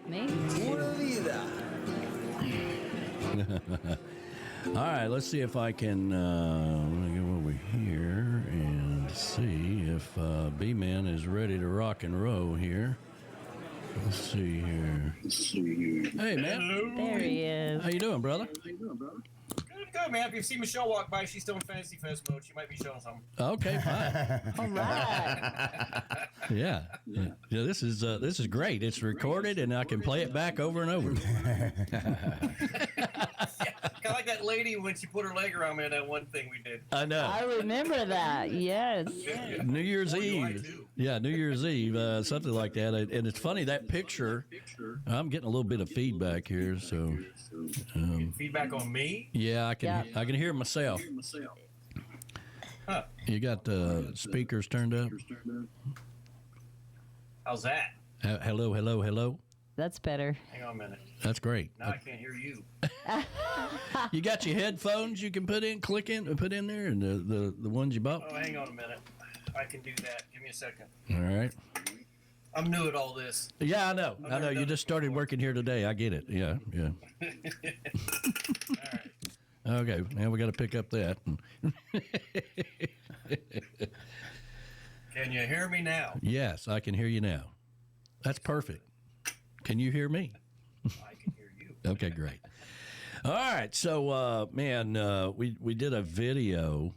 Me? Pura vida. All right, let's see if I can let me go over here and see if B-Man is ready to rock and roll here. Let's see here. Hey, man. Hello. There he is. How you doing, brother? Good, man. If you see Michelle walk by, she's still in Fantasy Fest mode. She might be showing something. Okay, fine. All right. Yeah. This is great. It's recorded, and I can play it back over and over. Kind of like that lady when she put her leg around me in that one thing we did. I know. I remember that. Yes. New Year's Boy, do I Eve. too. Yeah, New Year's Eve, something like that. And it's funny, that picture, I'm getting a little bit of feedback here, so. Feedback on me? Yeah, I can Yeah. I can hear myself. Huh. You got speakers turned up? How's that? Hello. That's better. Hang on a minute. That's great. Now I can't hear you. You got your headphones you can put in there, and the ones you bought? Oh, hang on a minute. I can do that. Give me a second. All right. I'm new at all this. Yeah, I know. You just started working here today. I get it. Yeah. All right. Okay, now we got to pick up that. Can you hear me now? Yes, I can hear you now. That's perfect. Can you hear me? I can hear you. Okay, great. All right, so we did a video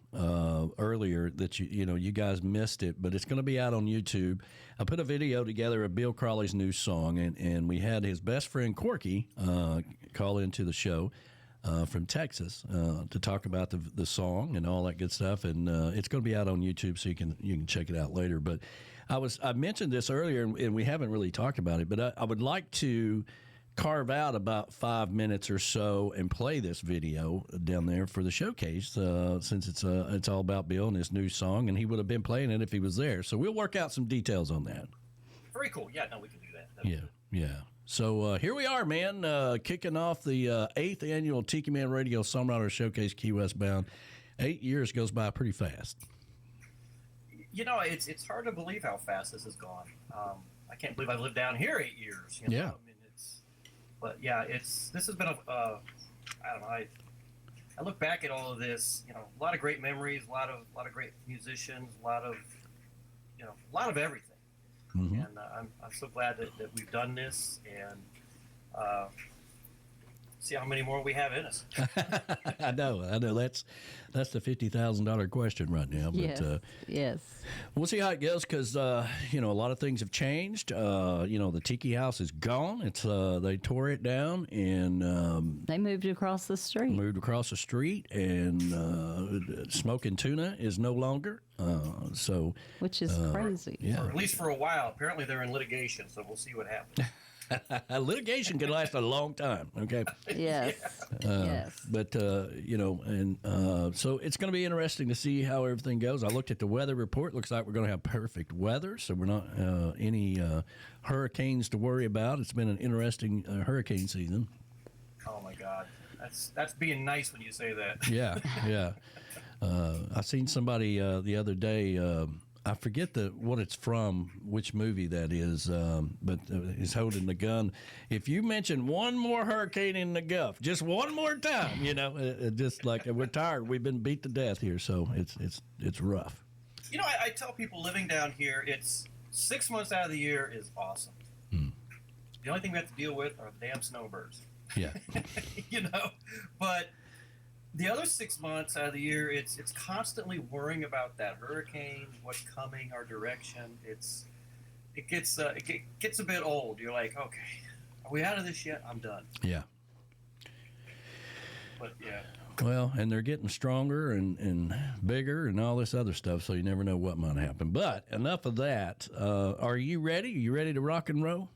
earlier that you guys missed it, but it's going to be out on YouTube. I put a video together of Bill Crawley's new song, and we had his best friend Corky call into the show from Texas to talk about the song and all that good stuff, and it's going to be out on YouTube, so you can check it out later. But I mentioned this earlier, and we haven't really talked about it, but I would like to carve out about 5 minutes or so and play this video down there for the showcase, since it's all about Bill and his new song, and he would have been playing it if he was there. So we'll work out some details on that. Very cool. Yeah, no, we can do that. Yeah. So here we are, man, kicking off the 8th annual Tiki Man Radio Songwriter Showcase Key West Bound. 8 years goes by pretty fast. You know, it's hard to believe how fast this has gone. I can't believe I've lived down here 8 years. Yeah. I mean, this has been I don't know. I look back at all of this. A lot of great memories, a lot of great musicians, a lot of everything. Mm-hmm. And I'm so glad that we've done this, and see how many more we have in us. I know. That's the $50,000 question right now. But, Yes. We'll see how it goes because a lot of things have changed. The Tiki House is gone. It's they tore it down and They moved across the street. and Smoking Tuna is no longer. Which is crazy. Yeah. Or at least for a while. Apparently they're in litigation, so we'll see what happens. Litigation can last a long time. Okay. Yes. Yes. But so it's going to be interesting to see how everything goes. I looked at the weather report. Looks like we're going to have perfect weather, so we're not any hurricanes to worry about. It's been an interesting hurricane season. Oh my God, that's being nice when you say that. Yeah. I seen somebody the other day. I forget what it's from, which movie that is, but he's holding the gun. If you mention one more hurricane in the Gulf, just one more time, just like we're tired. We've been beat to death here, so it's rough. I tell people living down here, it's 6 months out of the year is awesome. The only thing we have to deal with are the damn snowbirds. Yeah. But the other 6 months out of the year, it's constantly worrying about that hurricane, what's coming, our direction. It gets a bit old. You're like, okay, are we out of this yet? I'm done. Yeah. But yeah. Well, and they're getting stronger and bigger and all this other stuff, so you never know what might happen. But enough of that. Are you ready? Are you ready to rock and roll?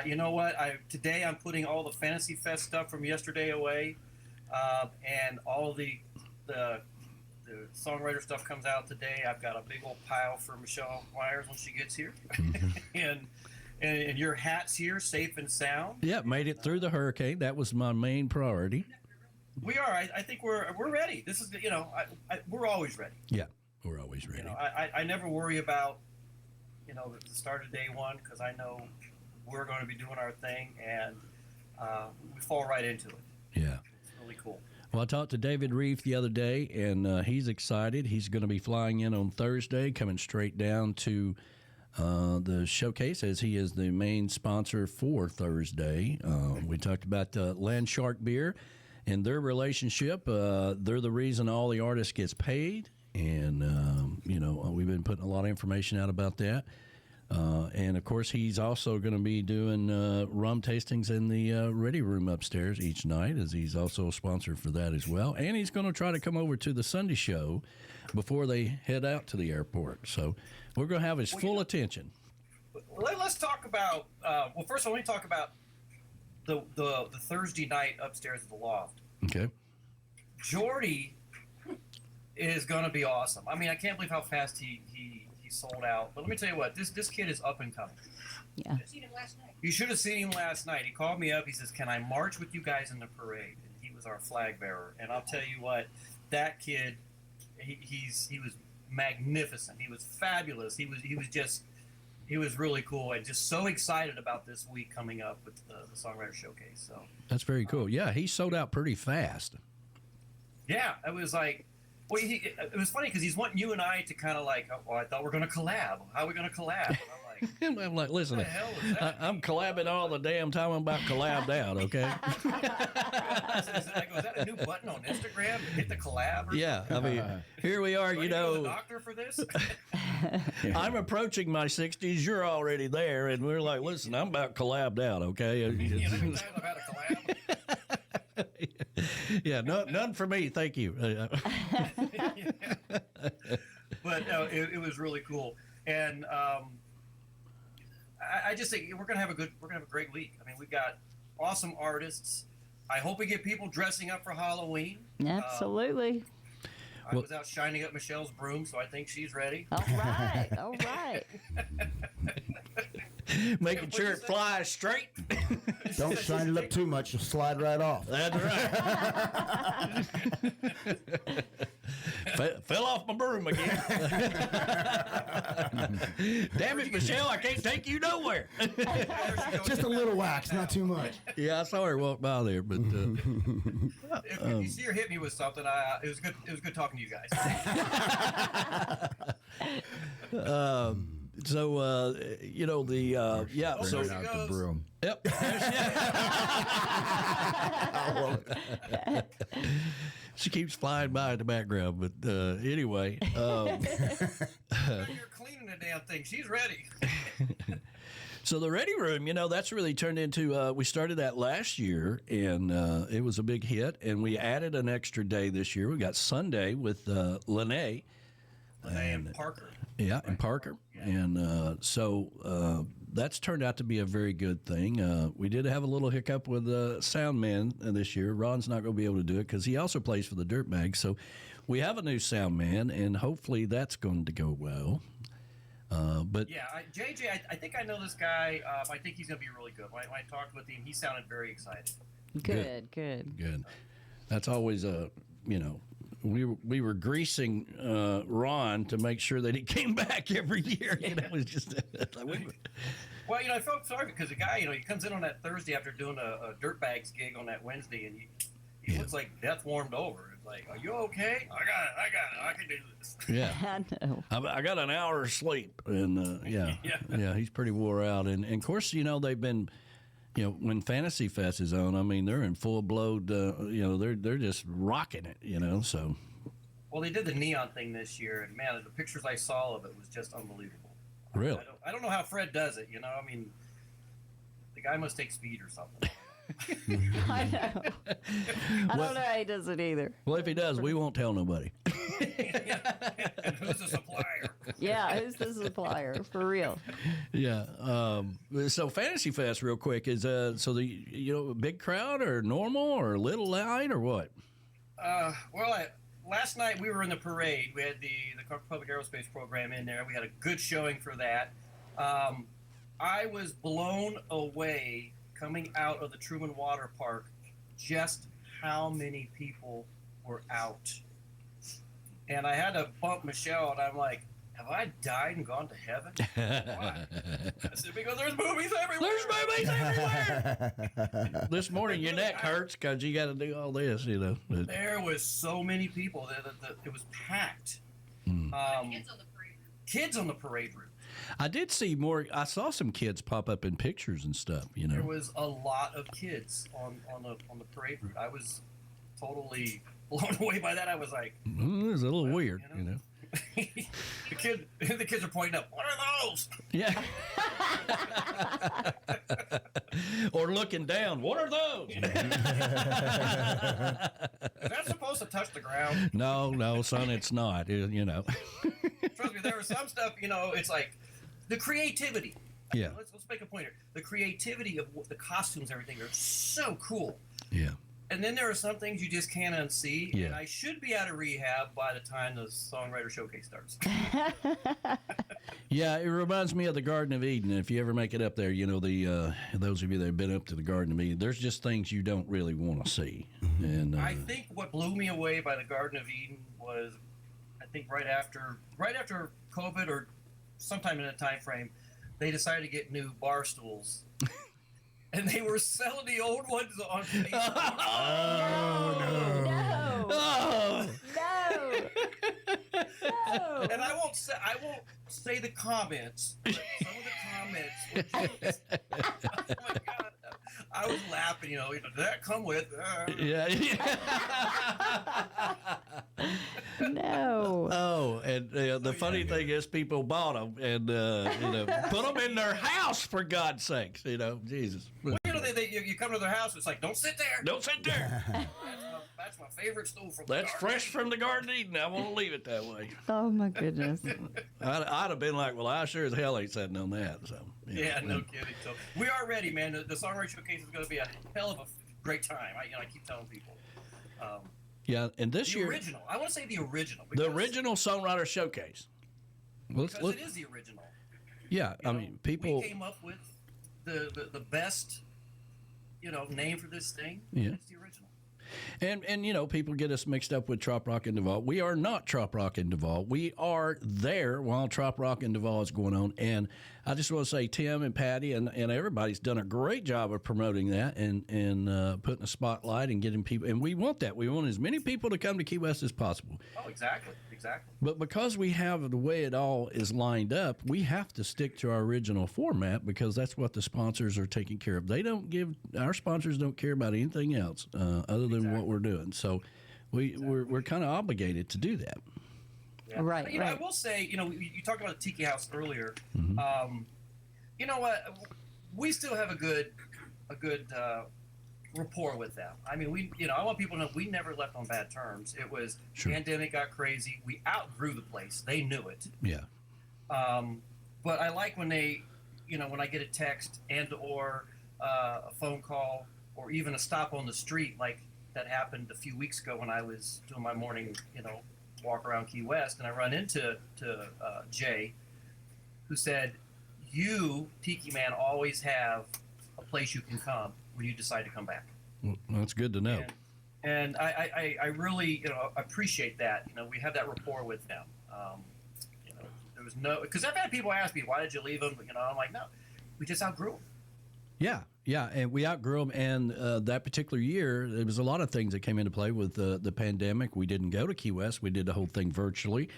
You know what? Today I'm putting all the Fantasy Fest stuff from yesterday away. And all the songwriter stuff comes out today. I've got a big old pile for Michelle Myers when she gets here, and your hat's here, safe and sound. Yeah, made it through the hurricane. That was my main priority. We are. I think we're ready. This is we're always ready. Yeah, we're always ready. I never worry about the start of day one because I know we're going to be doing our thing, and we fall right into it. Yeah. It's really cool. Well, I talked to David Reef the other day, and he's excited. He's going to be flying in on Thursday, coming straight down to the showcase, as he is the main sponsor for Thursday. We talked about Landshark Beer and their relationship. They're the reason all the artists gets paid, and we've been putting a lot of information out about that. And of course, he's also going to be doing rum tastings in the Ready Room upstairs each night, as he's also a sponsor for that as well. And he's going to try to come over to the Sunday show before they head out to the airport. So we're going to have his full attention. Let's talk about. First of all, let me talk about the Thursday night upstairs at the Loft. Okay. Jordy is going to be awesome. I mean, I can't believe how fast he sold out. But let me tell you what, this kid is up and coming. Yeah. You should have seen him last night. He called me up. He says, "Can I march with you guys in the parade?" And he was our flag bearer. And I'll tell you what, that kid, he was magnificent. He was fabulous. He was really cool, and just so excited about this week coming up with the Songwriter Showcase. So That's very cool. Yeah, he sold out pretty fast. yeah, it was like. Well, it was funny because he's wanting you and I to kind of like, oh, I thought we're going to collab. How are we going to collab? And I'm like, listen, what the hell is that? I'm collabing all the damn time. I'm about collabed out, okay? Is that a new button on Instagram? Hit the collab? Or Yeah, I mean, here we are, do I you need to go to know. the doctor for this? I'm approaching my 60s. You're already there, and we're like, listen, I'm about collabed out, okay? Yeah, how many times I've had a collab? Yeah, none for me, thank you. But it was really cool, and I just think we're gonna have a great week. I mean, we've got awesome artists. I hope we get people dressing up for Halloween. Absolutely. I was out shining up Michelle's broom, so I think she's ready. All right. All right. Making sure it flies straight. Don't shine it up too much; you'll slide right off. That's right. Fell off my broom again. Damn it, Michelle, I can't take you nowhere. Just a little wax, not too much. Yeah, I saw her walk by there, but If you see her hit me with something, it was good. It was good talking to you guys. so yeah. So Bring out the broom. Yep. She keeps flying by in the background, but anyway. You're cleaning the damn thing. She's ready. So the Ready Room, that's really turned into, we started that last year, and it was a big hit, and we added an extra day this year. We got Sunday with Lene. And Parker. Yeah, and Parker. Yeah. And so that's turned out to be a very good thing. We did have a little hiccup with sound man this year. Ron's not going to be able to do it because he also plays for the Dirtbags. So we have a new sound man, and hopefully that's going to go well. But yeah, JJ, I think I know this guy. I think he's going to be really good. When I talked with him, he sounded very excited. Good. That's always we were greasing Ron to make sure that he came back every year. It was just Well, I felt sorry because the guy, he comes in on that Thursday after doing a Dirtbags gig on that Wednesday, and he looks like death warmed over. It's like, are you okay? I got it. I can do this. Yeah. I know. I got an hour of sleep, and yeah, he's pretty wore out. And of course, they've been, when Fantasy Fest is on, I mean, they're in full blown, they're just rocking it, so. Well, they did the neon thing this year, and man, the pictures I saw of it was just unbelievable. Really? I don't know how Fred does it, I mean, the guy must take speed or something. I know. I don't know how he does it either. Well, if he does, we won't tell nobody. And who's the supplier? Yeah, who's the supplier? For real. Yeah. So Fantasy Fest, real quick, is big crowd or normal or little light or what? Last night we were in the parade. We had the Public Aerospace program in there. We had a good showing for that. I was blown away coming out of the Truman Water Park, just how many people were out. And I had to bump Michelle, and I'm like, have I died and gone to heaven? Why? I said, because there's movies everywhere. There's movies everywhere. This morning your neck hurts because you got to do all this, you know. There was so many people that it was packed. Kids on the parade route. I did see more. I saw some kids pop up in pictures and stuff. You know, there was a lot of kids on the parade route. I was totally blown away by that. I was like, it was a little weird, you know. the kids are pointing up. What are those? Yeah. Or looking down. What are those? Is that supposed to touch the ground? No, son, it's not. You know. Trust me, there was some stuff. You know, it's like the creativity. Yeah. Let's make a point here. The creativity of the costumes, everything are so cool. Yeah. And then there are some things you just can't unsee. Yeah. And I should be out of rehab by the time the Songwriter Showcase starts. Yeah, it reminds me of the Garden of Eden. If you ever make it up there, you know, those of you that have been up to the Garden of Eden, there's just things you don't really want to see. And I think what blew me away by the Garden of Eden was, I think right after COVID or sometime in that time frame, they decided to get new bar stools. And they were selling the old ones on Facebook. No. And I won't say the comments, but some of the comments were just, oh my God. I was laughing, you know, did that come with? yeah. No. Oh, and the funny thing is, people bought them and you know, put them in their house for God's sakes. You know, Jesus. Well, you know, you come to their house, it's like, don't sit there. Don't sit there. That's my favorite stool from. That's fresh from the Garden of Eden. I want to leave it that way. Oh my goodness. I'd have been like, well, I sure as hell ain't sitting on that. So yeah, no kidding. So we are ready, man. The Songwriter Showcase is going to be a hell of a great time. I keep telling people. Yeah, and this year, original. I want to say the original. The original Songwriter Showcase. Because it is the original. Yeah, I mean, people. We came up with the best, name for this thing. Yeah. It's the original. And you know, people get us mixed up with Trop Rock and Duval. We are not Trop Rock and Duval. We are there while Trop Rock and Duval is going on. And I just want to say Tim and Patty and everybody's done a great job of promoting that and putting a spotlight and getting people. And we want that. We want as many people to come to Key West as possible. Oh, exactly. But because we have the way it all is lined up, we have to stick to our original format because that's what the sponsors are taking care of. Our sponsors don't care about anything else other than what we're doing. So we're kind of obligated to do that. Yeah. Right. I will say, you talked about the Tiki House earlier. Mm-hmm. You know what? We still have a good rapport with them. I mean, I want people to know we never left on bad terms. It was pandemic got crazy. We outgrew the place. They knew it. Yeah. But I like when when I get a text and or a phone call or even a stop on the street like that happened a few weeks ago when I was doing my morning, walk around Key West, and I run into Jay, who said, "You, Tiki Man, always have a place you can come when you decide to come back." Well, that's good to know. And I really appreciate that. We have that rapport with them. There was because I've had people ask me, "Why did you leave them?" I'm like, "No, we just outgrew them." Yeah, and we outgrew them. And that particular year, there was a lot of things that came into play with the pandemic. We didn't go to Key West. We did the whole thing virtually.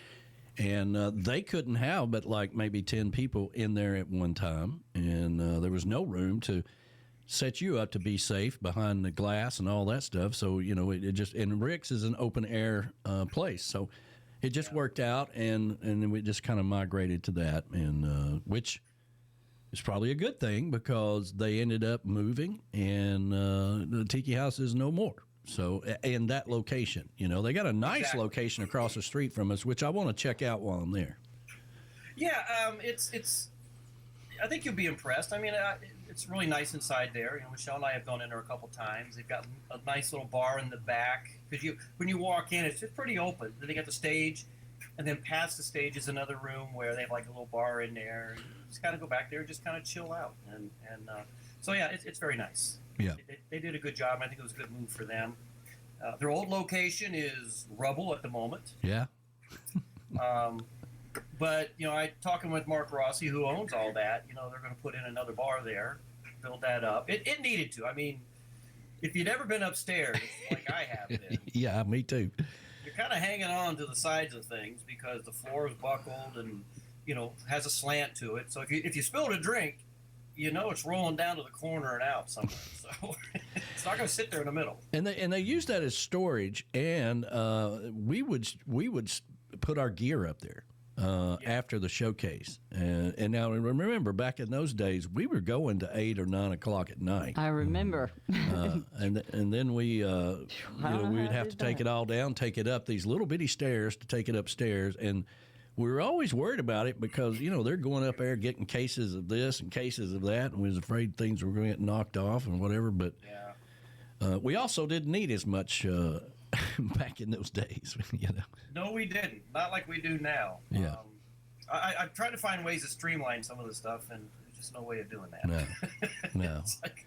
And they couldn't have but like maybe 10 people in there at one time. And there was no room to set you up to be safe behind the glass and all that stuff. So, it just – and Rick's is an open-air place. So it just worked out, and then we just kind of migrated to that, and which – it's probably a good thing because they ended up moving and the Tiki House is no more. So, in that location, they got a nice location across the street from us, which I want to check out while I'm there. Yeah, it's. I think you'll be impressed. I mean, it's really nice inside there. Michelle and I have gone in there a couple times. They've got a nice little bar in the back because when you walk in, it's just pretty open. Then they got the stage, and then past the stage is another room where they have like a little bar in there. And you just kind of go back there and just kind of chill out. And so, yeah, it's very nice. Yeah. They did a good job. I think it was a good move for them. Their old location is rubble at the moment. Yeah. But, I talking with Mark Rossi, who owns all that, they're going to put in another bar there, build that up. It needed to. I mean, if you'd ever been upstairs, like I have been. Yeah, me too. You're kind of hanging on to the sides of things because the floor is buckled and, has a slant to it. So if you spilled a drink, it's rolling down to the corner and out somewhere. So it's not going to sit there in the middle. And they use that as storage, and we would put our gear up there after the showcase. And now remember, back in those days, we were going to 8 or 9 o'clock at night. I remember. And then we we'd have to take it all down, take it up these little bitty stairs to take it upstairs, and we were always worried about it because, they're going up there getting cases of this and cases of that, and we was afraid things were going to get knocked off and whatever. But we also didn't need as much back in those days, No, we didn't. Not like we do now. Yeah. I've tried to find ways to streamline some of the stuff, and there's just no way of doing that. No. It's like,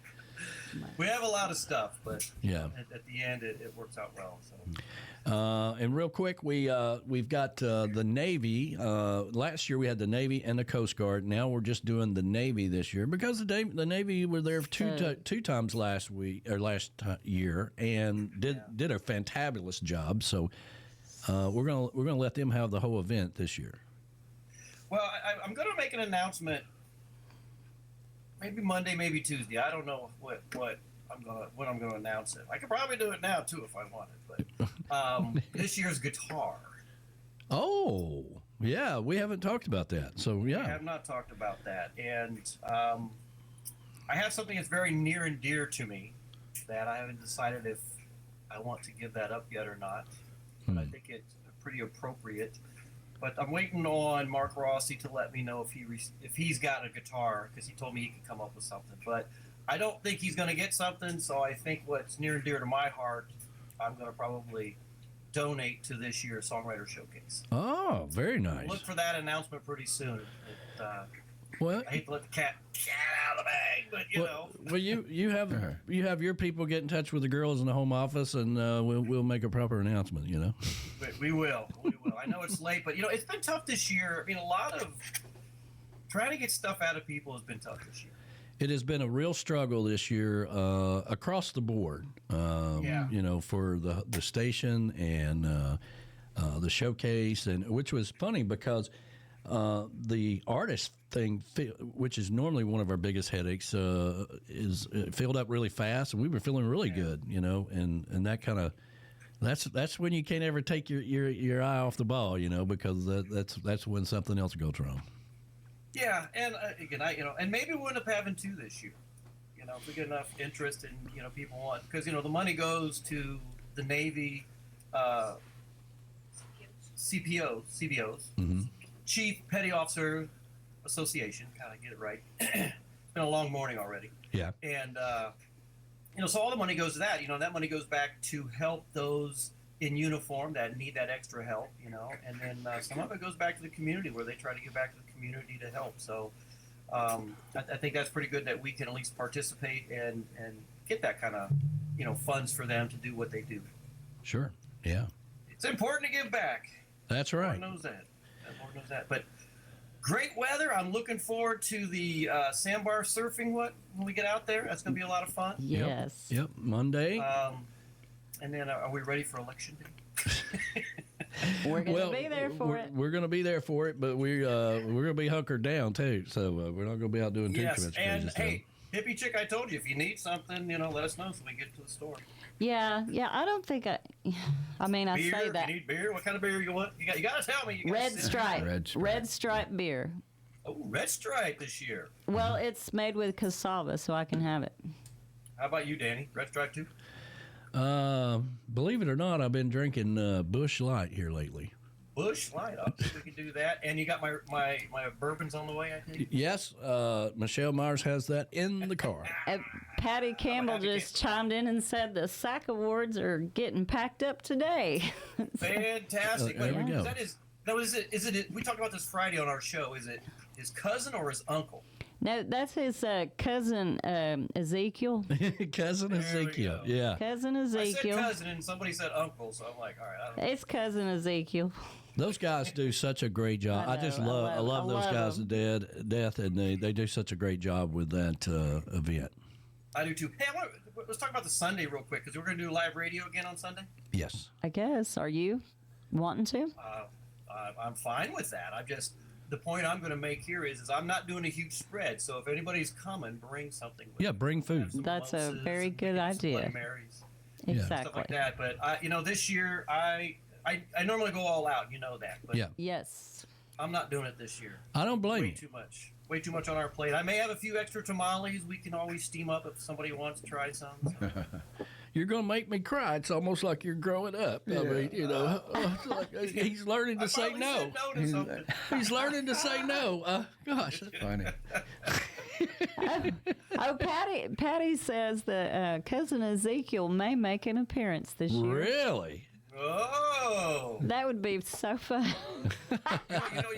we have a lot of stuff, but at the end, it works out well. So. And real quick, we've got the Navy. Last year we had the Navy and the Coast Guard. Now we're just doing the Navy this year because the Navy were there two times last year and did a fantabulous job. So we're gonna let them have the whole event this year. Well, I'm going to make an announcement. Maybe Monday, maybe Tuesday. I don't know when I'm going to announce it. I could probably do it now too if I wanted. But this year's guitar. Oh, yeah, we haven't talked about that. So yeah, I have not talked about that, and I have something that's very near and dear to me that I haven't decided if I want to give that up yet or not. But I think it's pretty appropriate. But I'm waiting on Mark Rossi to let me know if he's got a guitar, because he told me he could come up with something. But I don't think he's going to get something, so I think what's near and dear to my heart, I'm going to probably donate to this year's Songwriter Showcase. Oh, very nice. Look for that announcement pretty soon. Well, I hate to let the cat out of the bag, but you know. Well, you have your people get in touch with the girls in the home office, and we'll make a proper announcement. We will. I know it's late, but it's been tough this year. I mean, a lot of trying to get stuff out of people has been tough this year. It has been a real struggle this year across the board. For the station and the showcase, and which was funny because the artist thing, which is normally one of our biggest headaches, is filled up really fast, and we were feeling really good, and that kind of. That's when you can't ever take your eye off the ball, because that's when something else goes wrong. Yeah, and again, and maybe we'll end up having two this year. If we get enough interest and people want, because the money goes to the Navy, CBOs, Mm-hmm. Chief Petty Officer Association. Kind of get it right. It's been a long morning already. Yeah, and. So all the money goes to that. That money goes back to help those in uniform that need that extra help. And then some of it goes back to the community where they try to give back to the community to help. So I think that's pretty good that we can at least participate and get that kind of funds for them to do what they do. Sure. Yeah. It's important to give back. That's right. Everyone knows that. But great weather. I'm looking forward to the sandbar surfing when we get out there. That's going to be a lot of fun. Yes. Yep. Monday. And then are we ready for election day? We're going to be there for it. We're going to be there for it, but we're going to be hunkered down too. So we're not going to be out doing too much crazy and stuff. Hey, hippie chick, I told you, if you need something, let us know so we can get to the store. Yeah. I don't think I beer, say that. You need beer? What kind of beer you want? You got to tell me. Red Stripe beer. Oh, Red Stripe this year. Well, it's made with cassava, so I can have it. How about you, Danny? Red Stripe too? Believe it or not, I've been drinking Busch Light here lately. Busch Light. I think we can do that. And you got my bourbons on the way, I think? Yes. Michelle Myers has that in the car. Patty Campbell just chimed in and said the SAC awards are getting packed up today. Fantastic. There we go. Is it? We talked about this Friday on our show. Is it his cousin or his uncle? No, that's his cousin Ezekiel. Cousin Ezekiel. Yeah. Cousin Ezekiel. I said cousin and somebody said uncle, so I'm like, all right. I don't know. It's cousin Ezekiel. Those guys do such a great job. I just know, I love those guys to them. death, and they do such a great job with that event. I do too. Hey, let's talk about the Sunday real quick because we're going to do live radio again on Sunday. Yes. I guess. Are you wanting to? I'm fine with that. The point I'm going to make here is I'm not doing a huge spread. So if anybody's coming, bring something. With Yeah, bring food. some That's a mimosas, very and good maybe some idea. Bloody Marys, Exactly. stuff like that. But this year I normally go all out. You know that. But Yeah. Yes. I'm not doing it this year. I don't blame Way you. too much. Way too much on our plate. I may have a few extra tamales we can always steam up if somebody wants to try some. So. You're going to make me cry. It's almost like you're growing up. I mean, it's like he's learning to say probably no. said no to something. He's learning to say no. Gosh. Funny. Oh, Patty says that cousin Ezekiel may make an appearance this year. Really? Oh! That would be so fun. You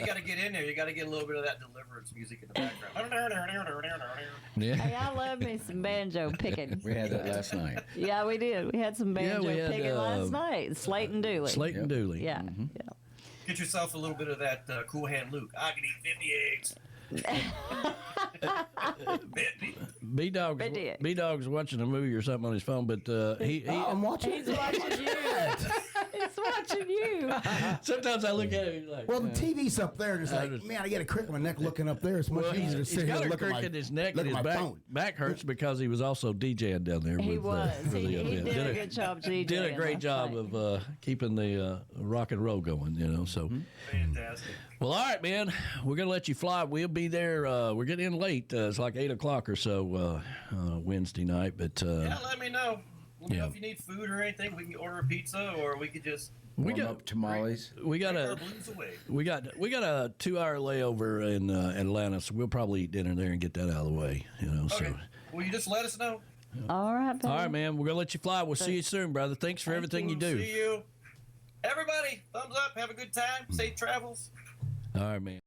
got to get in there. You got to get a little bit of that deliverance music in the background. Yeah. Hey, I love me some banjo picking. We had that last night. Yeah, we did. We had some banjo we had, picking last night. Slate and Dooley. Slate and Dooley. Yeah, Get yourself a little bit of that Cool Hand Luke. I can eat 50 eggs. B-Dog's watching a movie or something on his phone, but he I'm watching. He's watching you. He's watching you. sometimes I look at him like, Well, the TV's up there, and it's like, man, I get a crick in my neck looking up there. It's much easier to he's sit here got and a look at crick my in his neck look and at his my phone. back hurts because he was also DJing down there. He with, was. for the He event. did a good job DJing. Did a great last job night. of keeping the rock and roll going, So, Fantastic. well, all right, man. We're gonna let you fly. We'll be there. We're getting in late. It's like 8 o'clock or so Wednesday night. But Yeah, let me know. Let me know Yeah. if you need food or anything. We can order a pizza, or we could just we Warm got up tamales. we got take our a blues away. we got a 2-hour layover in Atlanta, so we'll probably eat dinner there and get that out of the way. Okay. So. Will you just let us know? All right, baby. All right, man. We're gonna let you fly. We'll see you soon, brother. Thanks for everything you do. See you. Everybody, thumbs up. Have a good time. Safe travels. All right, man.